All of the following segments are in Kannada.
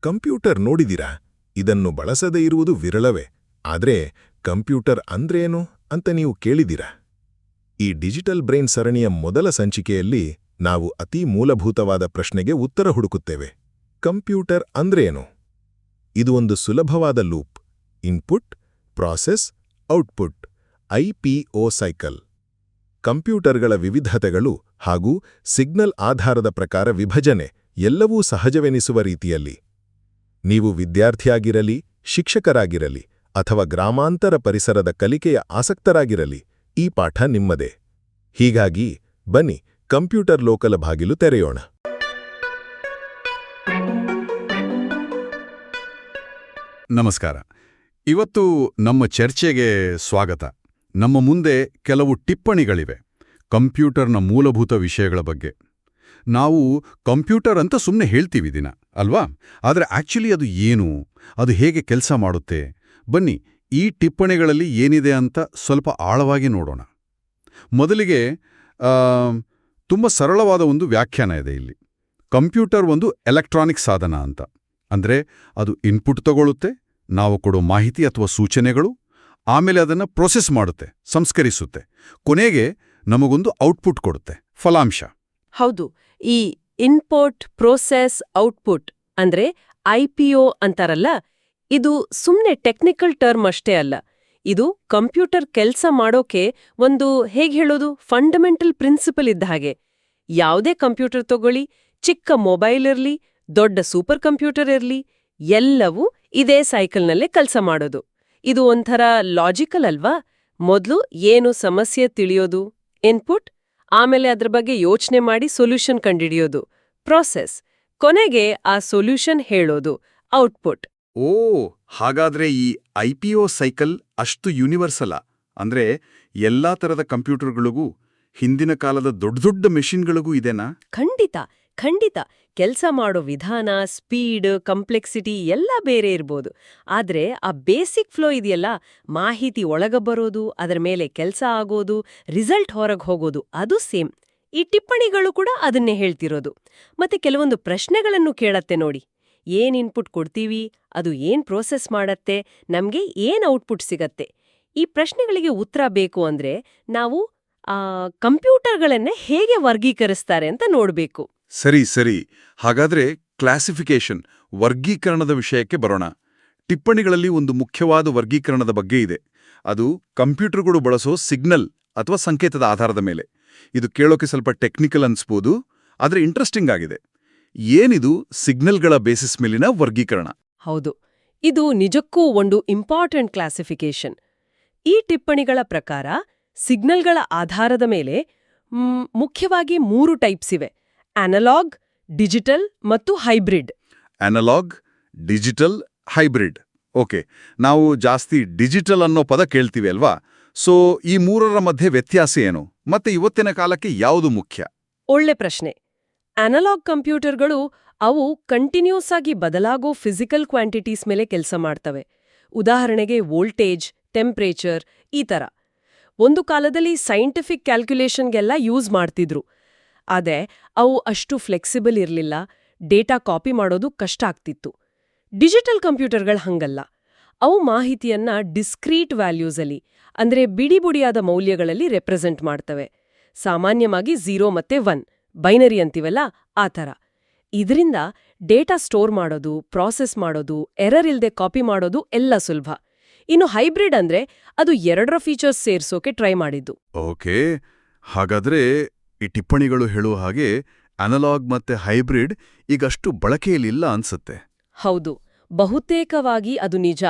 ಕಂಪ್ಯೂಟರ್ ನೋಡಿದಿರಾ? ಇದನ್ನು ಬಳಸದೇ ಇರುವುದು ವಿರಳವೇ. ಆದ್ರೆ ಕಂಪ್ಯೂಟರ್ ಅಂದ್ರೇನು ಅಂತ ನೀವು ಕೇಳಿದಿರಾ? ಈ ಡಿಜಿಟಲ್ ಬ್ರೈನ್ ಸರಣಿಯ ಮೊದಲ ಸಂಚಿಕೆಯಲ್ಲಿ ನಾವು ಅತೀ ಮೂಲಭೂತವಾದ ಪ್ರಶ್ನೆಗೆ ಉತ್ತರ ಹುಡುಕುತ್ತೇವೆ. ಕಂಪ್ಯೂಟರ್ ಅಂದ್ರೇನು? ಇದು ಒಂದು ಸುಲಭವಾದ loop. Input, process, output, IPO cycle. ಕಂಪ್ಯೂಟರ್ಗಳ ವಿವಿಧತೆಗಳು ಹಾಗೂ ಸಿಗ್ನಲ್ ಆಧಾರದ ಪ್ರಕಾರ ವಿಭಜನೆ ಎಲ್ಲವೂ ಸಹಜವೆನಿಸುವ ರೀತಿಯಲ್ಲಿ. ನೀವು ವಿದ್ಯಾರ್ಥಿಯಾಗಿರಲಿ, ಶಿಕ್ಷಕರಾಗಿರಲಿ ಅಥವಾ ಗ್ರಾಮಾಂತರ ಪರಿಸರದ ಕಲಿಕೆಯ ಆಸಕ್ತರಾಗಿರಲಿ, ಈ ಪಾಠ ನಿಮ್ಮದೇ. ಹೀಗಾಗಿ ಬನ್ನಿ ಕಂಪ್ಯೂಟರ್ ಲೋಕಲ ಬಾಗಿಲು ತೆರೆಯೋಣ. ನಮಸ್ಕಾರ. ಇವತ್ತು ನಮ್ಮ ಚರ್ಚೆಗೆ ಸ್ವಾಗತ. ನಮ್ಮ ಮುಂದೆ ಕೆಲವು ಟಿಪ್ಪಣಿಗಳಿವೆ ಕಂಪ್ಯೂಟರ್ನ ಮೂಲಭೂತ ವಿಷಯಗಳ ಬಗ್ಗೆ. ನಾವು ಕಂಪ್ಯೂಟರ್ ಅಂತ ಸುಮ್ಮನೆ ಹೇಳ್ತೀವಿ ದಿನ, ಅಲ್ವಾ? ಆದರೆ ಆಕ್ಚುಲಿ ಅದು ಏನು, ಅದು ಹೇಗೆ ಕೆಲಸ ಮಾಡುತ್ತೆ? ಬನ್ನಿ ಈ ಟಿಪ್ಪಣಿಗಳಲ್ಲಿ ಏನಿದೆ ಅಂತ ಸ್ವಲ್ಪ ಆಳವಾಗಿ ನೋಡೋಣ. ಮೊದಲಿಗೆ ತುಂಬ ಸರಳವಾದ ಒಂದು ವ್ಯಾಖ್ಯಾನ ಇದೆ ಇಲ್ಲಿ. ಕಂಪ್ಯೂಟರ್ ಒಂದು ಎಲೆಕ್ಟ್ರಾನಿಕ್ ಸಾಧನ ಅಂತ. ಅಂದರೆ ಅದು ಇನ್ಪುಟ್ ತಗೊಳ್ಳುತ್ತೆ, ನಾವು ಕೊಡೋ ಮಾಹಿತಿ ಅಥವಾ ಸೂಚನೆಗಳು, ಆಮೇಲೆ ಅದನ್ನು ಪ್ರೊಸೆಸ್ ಮಾಡುತ್ತೆ, ಸಂಸ್ಕರಿಸುತ್ತೆ, ಕೊನೆಗೆ ನಮಗೊಂದು ಔಟ್ಪುಟ್ ಕೊಡುತ್ತೆ, ಫಲಾಂಶ. ಹೌದು, ಈ ಇನ್ಪುಟ್, ಪ್ರೋಸೆಸ್, ಔಟ್ಪುಟ್ ಅಂದ್ರೆ IPO ಅಂತಾರಲ್ಲ, ಇದು ಸುಮ್ನೆ ಟೆಕ್ನಿಕಲ್ ಟರ್ಮ್ ಅಷ್ಟೇ ಅಲ್ಲ. ಇದು ಕಂಪ್ಯೂಟರ್ ಕೆಲ್ಸ ಮಾಡೋಕೆ ಒಂದು ಹೇಗೆ ಹೇಳೋದು ಫಂಡಮೆಂಟಲ್ ಪ್ರಿನ್ಸಿಪಲ್ ಇದ್ದ ಹಾಗೆ. ಯಾವುದೇ ಕಂಪ್ಯೂಟರ್ ತಗೊಳ್ಳಿ, ಚಿಕ್ಕ ಮೊಬೈಲ್ ಇರಲಿ, ದೊಡ್ಡ ಸೂಪರ್ ಕಂಪ್ಯೂಟರ್ ಇರಲಿ, ಎಲ್ಲವೂ ಇದೇ ಸೈಕಲ್ನಲ್ಲೇ ಕೆಲಸ ಮಾಡೋದು. ಇದು ಒಂಥರ ಲಾಜಿಕಲ್ ಅಲ್ವಾ? ಮೊದಲು ಏನು ಸಮಸ್ಯೆ ತಿಳಿಯೋದು, ಇನ್ಪುಟ್, ಆಮೇಲೆ ಅದ್ರ ಬಗ್ಗೆ ಯೋಚನೆ ಮಾಡಿ ಸೊಲ್ಯೂಷನ್ ಕಂಡಿಡಿಯೋದು, ಪ್ರೋಸೆಸ್, ಕೊನೆಗೆ ಆ ಸೊಲ್ಯೂಷನ್ ಹೇಳೋದು, ಔಟ್ಪುಟ್. ಓ, ಹಾಗಾದ್ರೆ ಈ IPO ಸೈಕಲ್ ಅಷ್ಟು ಯೂನಿವರ್ಸಲ? ಅಂದ್ರೆ ಎಲ್ಲಾ ತರದ ಕಂಪ್ಯೂಟರ್ಗಳಿಗೂ, ಹಿಂದಿನ ಕಾಲದ ದೊಡ್ಡ ದೊಡ್ಡ ಮೆಷಿನ್ಗಳಿಗೂ ಇದೆನಾ? ಖಂಡಿತ ಖಂಡಿತ. ಕೆಲಸ ಮಾಡೋ ವಿಧಾನ, ಸ್ಪೀಡ್, ಕಂಪ್ಲೆಕ್ಸಿಟಿ ಎಲ್ಲ ಬೇರೆ ಇರ್ಬೋದು. ಆದ್ರೆ ಆ ಬೇಸಿಕ್ ಫ್ಲೋ ಇದೆಯಲ್ಲ, ಮಾಹಿತಿ ಒಳಗ ಬರೋದು, ಅದರ ಮೇಲೆ ಕೆಲಸ ಆಗೋದು, ರಿಸಲ್ಟ್ ಹೊರಗೆ ಹೋಗೋದು, ಅದು ಸೇಮ್. ಈ ಟಿಪ್ಪಣಿಗಳು ಕೂಡ ಅದನ್ನೇ ಹೇಳ್ತಿರೋದು. ಮತ್ತೆ ಕೆಲವೊಂದು ಪ್ರಶ್ನೆಗಳನ್ನು ಕೇಳತ್ತೆ ನೋಡಿ. ಏನ್ ಇನ್ಪುಟ್ ಕೊಡ್ತೀವಿ, ಅದು ಏನ್ ಪ್ರೋಸೆಸ್ ಮಾಡತ್ತೆ, ನಮ್ಗೆ ಏನ್ ಔಟ್ಪುಟ್ ಸಿಗತ್ತೆ? ಈ ಪ್ರಶ್ನೆಗಳಿಗೆ ಉತ್ತರ ಬೇಕು ಅಂದ್ರೆ ನಾವು ಕಂಪ್ಯೂಟರ್ಗಳನ್ನೇ ಹೇಗೆ ವರ್ಗೀಕರಿಸ್ತಾರೆ ಅಂತ ನೋಡ್ಬೇಕು. ಸರಿ. ಹಾಗಾದ್ರೆ ಕ್ಲಾಸಿಫಿಕೇಶನ್, ವರ್ಗೀಕರಣದ ವಿಷಯಕ್ಕೆ ಬರೋಣ. ಟಿಪ್ಪಣಿಗಳಲ್ಲಿ ಒಂದು ಮುಖ್ಯವಾದ ವರ್ಗೀಕರಣದ ಬಗ್ಗೆ ಇದೆ. ಅದು ಕಂಪ್ಯೂಟರ್ಗಳು ಬಳಸೋ ಸಿಗ್ನಲ್ ಅಥವಾ ಸಂಕೇತದ ಆಧಾರದ ಮೇಲೆ. ಇದು ಕೇಳೋಕೆ ಸ್ವಲ್ಪ ಟೆಕ್ನಿಕಲ್ ಅನ್ಸ್ಬೋದು, ಆದ್ರೆ ಇಂಟ್ರೆಸ್ಟಿಂಗ್ ಆಗಿದೆ. ಏನಿದು ಸಿಗ್ನಲ್ಗಳ ಬೇಸಿಸ್ ಮೇಲಿನ ವರ್ಗೀಕರಣ? ಹೌದು, ಇದು ನಿಜಕ್ಕೂ ಒಂದು ಇಂಪಾರ್ಟೆಂಟ್ ಕ್ಲಾಸಿಫಿಕೇಶನ್. ಈ ಟಿಪ್ಪಣಿಗಳ ಪ್ರಕಾರ ಸಿಗ್ನಲ್ಗಳ ಆಧಾರದ ಮೇಲೆ ಮುಖ್ಯವಾಗಿ 3 ಟೈಪ್ಸ್ ಇವೆ: ಅನಲಾಗ್, ಡಿಜಿಟಲ್ ಮತ್ತು hybrid. Analogue, digital, hybrid. Okay, ನಾವು ಜಾಸ್ತಿ ಡಿಜಿಟಲ್ ಅನ್ನೋ ಪದ ಕೇಳ್ತೀವಿ ಅಲ್ವಾ? ಸೊ ಈ 3ರ ಮಧ್ಯೆ ವ್ಯತ್ಯಾಸ ಏನು, ಮತ್ತೆ ಇವತ್ತಿನ ಕಾಲಕ್ಕೆ ಯಾವುದು ಮುಖ್ಯ? ಒಳ್ಳೆ ಪ್ರಶ್ನೆ. ಅನಲಾಗ್ ಕಂಪ್ಯೂಟರ್ಗಳು ಅವು ಕಂಟಿನ್ಯೂಸ್ ಆಗಿ ಬದಲಾಗೋ ಫಿಸಿಕಲ್ ಕ್ವಾಂಟಿಟೀಸ್ ಮೇಲೆ ಕೆಲಸ ಮಾಡ್ತವೆ. ಉದಾಹರಣೆಗೆ ವೋಲ್ಟೇಜ್, ಟೆಂಪ್ರೇಚರ್, ಈ ಥರ. ಒಂದು ಕಾಲದಲ್ಲಿ ಸೈಂಟಿಫಿಕ್ ಕ್ಯಾಲ್ಕ್ಯುಲೇಷನ್ಗೆಲ್ಲ ಯೂಸ್ ಮಾಡ್ತಿದ್ರು. ಆದರೆ ಅವು ಅಷ್ಟು ಫ್ಲೆಕ್ಸಿಬಲ್ ಇರಲಿಲ್ಲ, ಡೇಟಾ ಕಾಪಿ ಮಾಡೋದು ಕಷ್ಟ ಆಗ್ತಿತ್ತು. ಡಿಜಿಟಲ್ ಕಂಪ್ಯೂಟರ್ಗಳು ಹಂಗಲ್ಲ. ಅವು ಮಾಹಿತಿಯನ್ನ ಡಿಸ್ಕ್ರೀಟ್ ವ್ಯಾಲ್ಯೂಸಲ್ಲಿ, ಅಂದ್ರೆ ಬಿಡಿಬುಡಿಯಾದ ಮೌಲ್ಯಗಳಲ್ಲಿ ರೆಪ್ರೆಸೆಂಟ್ ಮಾಡ್ತವೆ. ಸಾಮಾನ್ಯವಾಗಿ 0 ಮತ್ತೆ 1, ಬೈನರಿ ಅಂತೀವಲ್ಲ, ಆ ಥರ. ಇದರಿಂದ ಡೇಟಾ ಸ್ಟೋರ್ ಮಾಡೋದು, ಪ್ರಾಸೆಸ್ ಮಾಡೋದು, ಎರರ್ ಇಲ್ದೆ ಕಾಪಿ ಮಾಡೋದು ಎಲ್ಲ ಸುಲಭ. ಇನ್ನು ಹೈಬ್ರಿಡ್ ಅಂದ್ರೆ ಅದು 2ರ ಫೀಚರ್ಸ್ ಸೇರ್ಸೋಕೆ ಟ್ರೈ ಮಾಡಿದ್ದು. ಓಕೆ, ಹಾಗಾದ್ರೆ ಈ ಟಿಪ್ಪಣಿಗಳು ಹೇಳುವ ಹಾಗೆ ಅನಲಾಗ್ ಮತ್ತೆ ಹೈಬ್ರಿಡ್ ಈಗಷ್ಟು ಬಳಕೆಯಲ್ಲಿಲ್ಲ ಅನ್ಸುತ್ತೆ. ಹೌದು, ಬಹುತೇಕವಾಗಿ ಅದು ನಿಜ.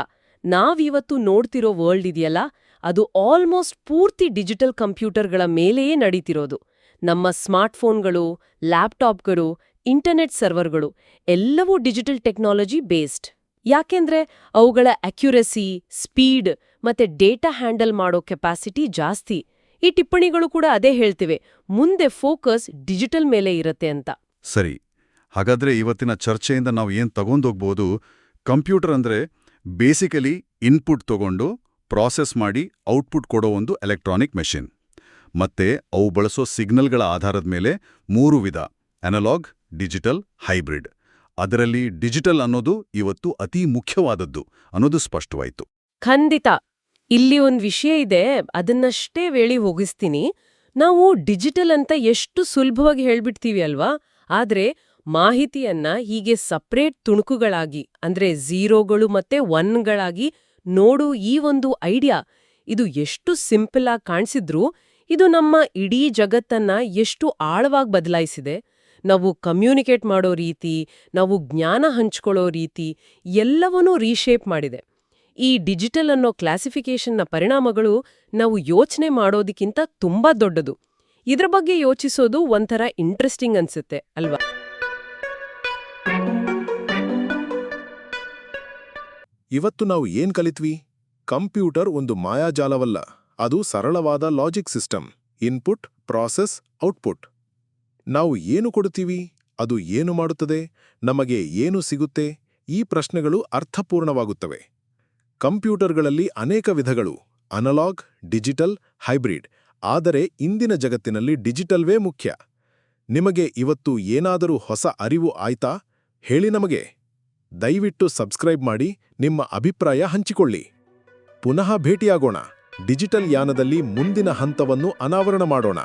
ನಾವಿವತ್ತು ನೋಡ್ತಿರೋ ವರ್ಲ್ಡ್ ಇದೆಯಲ್ಲ, ಅದು ಆಲ್ಮೋಸ್ಟ್ ಪೂರ್ತಿ ಡಿಜಿಟಲ್ ಕಂಪ್ಯೂಟರ್ಗಳ ಮೇಲೆಯೇ ನಡೀತಿರೋದು. ನಮ್ಮ ಸ್ಮಾರ್ಟ್ಫೋನ್ಗಳು, ಲ್ಯಾಪ್ಟಾಪ್ಗಳು, ಇಂಟರ್ನೆಟ್ ಸರ್ವರ್ಗಳು ಎಲ್ಲವೂ ಡಿಜಿಟಲ್ ಟೆಕ್ನಾಲಜಿ ಬೇಸ್ಡ್. ಯಾಕೆಂದ್ರೆ ಅವುಗಳ ಅಕ್ಯುರಸಿ, ಸ್ಪೀಡ್ ಮತ್ತೆ ಡೇಟಾ ಹ್ಯಾಂಡಲ್ ಮಾಡೋ ಕೆಪಾಸಿಟಿ ಜಾಸ್ತಿ. ಈ ಟಿಪ್ಪಣಿಗಳು ಕೂಡ ಅದೇ ಹೇಳ್ತಿವೆ, ಮುಂದೆ ಫೋಕಸ್ ಡಿಜಿಟಲ್ ಮೇಲೆ ಇರತ್ತೆ ಅಂತ. ಸರಿ, ಹಾಗಾದ್ರೆ ಇವತ್ತಿನ ಚರ್ಚೆಯಿಂದ ನಾವು ಏನ್ ತಗೊಂಡೋಗ್ಬೋದು? ಕಂಪ್ಯೂಟರ್ ಅಂದ್ರೆ ಬೇಸಿಕಲಿ ಇನ್ಪುಟ್ ತಗೊಂಡು ಪ್ರಾಸೆಸ್ ಮಾಡಿ ಔಟ್ಪುಟ್ ಕೊಡೋ ಒಂದು ಎಲೆಕ್ಟ್ರಾನಿಕ್ ಮೆಷಿನ್. ಮತ್ತೆ ಅವು ಬಳಸೋ ಸಿಗ್ನಲ್ಗಳ ಆಧಾರದ ಮೇಲೆ 3 ವಿಧ: ಅನಲಾಗ್, ಡಿಜಿಟಲ್, ಹೈಬ್ರಿಡ್. ಅದರಲ್ಲಿ ಡಿಜಿಟಲ್ ಅನ್ನೋದು ಇವತ್ತು ಅತೀ ಮುಖ್ಯವಾದದ್ದು ಅನ್ನೋದು ಸ್ಪಷ್ಟವಾಯಿತು. ಖಂಡಿತ. ಇಲ್ಲಿ ಒಂದ್ ವಿಷಯ ಇದೆ, ಅದನ್ನಷ್ಟೇ ವೇಳಿ ಹೋಗಿಸ್ತೀನಿ. ನಾವು ಡಿಜಿಟಲ್ ಅಂತ ಎಷ್ಟು ಸುಲಭವಾಗಿ ಹೇಳ್ಬಿಡ್ತೀವಿ ಅಲ್ವಾ? ಆದ್ರೆ ಮಾಹಿತಿಯನ್ನ ಹೀಗೆ ಸಪ್ರೇಟ್ ತುಣುಕುಗಳಾಗಿ, ಅಂದ್ರೆ ಝೀರೋಗಳು ಮತ್ತೆ ಒನ್ಗಳಾಗಿ ನೋಡು ಈ ಒಂದು ಐಡಿಯಾ, ಇದು ಎಷ್ಟು ಸಿಂಪಲ್ ಆಗಿ ಕಾಣಿಸಿದ್ರೂ ಇದು ನಮ್ಮ ಇಡೀ ಜಗತ್ತನ್ನ ಎಷ್ಟು ಆಳವಾಗಿ ಬದಲಾಯಿಸಿದೆ. ನಾವು ಕಮ್ಯುನಿಕೇಟ್ ಮಾಡೋ ರೀತಿ, ನಾವು ಜ್ಞಾನ ಹಂಚ್ಕೊಳ್ಳೋ ರೀತಿ ಎಲ್ಲವನ್ನೂ ರೀಶೇಪ್ ಮಾಡಿದೆ. ಈ ಡಿಜಿಟಲ್ ಅನ್ನೋ ಕ್ಲಾಸಿಫಿಕೇಷನ್ನ ಪರಿಣಾಮಗಳು ನಾವು ಯೋಚನೆ ಮಾಡೋದಕ್ಕಿಂತ ತುಂಬಾ ದೊಡ್ಡದು. ಇದ್ರ ಬಗ್ಗೆ ಯೋಚಿಸೋದು ಒಂಥರ ಇಂಟ್ರೆಸ್ಟಿಂಗ್ ಅನ್ಸುತ್ತೆ ಅಲ್ವಾ? ಇವತ್ತು ನಾವು ಏನ್ ಕಲಿತ್ವಿ? ಕಂಪ್ಯೂಟರ್ ಒಂದು ಮಾಯಾಜಾಲವಲ್ಲ, ಅದು ಸರಳವಾದ logic system. Input, process, output. ನಾವು ಏನು ಕೊಡುತ್ತೀವಿ, ಅದು ಏನು ಮಾಡುತ್ತದೆ, ನಮಗೆ ಏನು ಸಿಗುತ್ತೆ, ಈ ಪ್ರಶ್ನೆಗಳು ಅರ್ಥಪೂರ್ಣವಾಗುತ್ತವೆ. ಕಂಪ್ಯೂಟರ್ಗಳಲ್ಲಿ ಅನೇಕ ವಿಧಗಳು, ಅನಲಾಗ್, ಡಿಜಿಟಲ್, ಹೈಬ್ರಿಡ್. ಆದರೆ ಇಂದಿನ ಜಗತ್ತಿನಲ್ಲಿ ಡಿಜಿಟಲ್ವೇ ಮುಖ್ಯ. ನಿಮಗೆ ಇವತ್ತು ಏನಾದರೂ ಹೊಸ ಅರಿವು ಆಯ್ತಾ? ಹೇಳಿ ನಮಗೆ. ದಯವಿಟ್ಟು ಸಬ್ಸ್ಕ್ರೈಬ್ ಮಾಡಿ, ನಿಮ್ಮ ಅಭಿಪ್ರಾಯ ಹಂಚಿಕೊಳ್ಳಿ. ಪುನಃ ಭೇಟಿಯಾಗೋಣ. ಡಿಜಿಟಲ್ ಯಾನದಲ್ಲಿ ಮುಂದಿನ ಹಂತವನ್ನು ಅನಾವರಣ ಮಾಡೋಣ.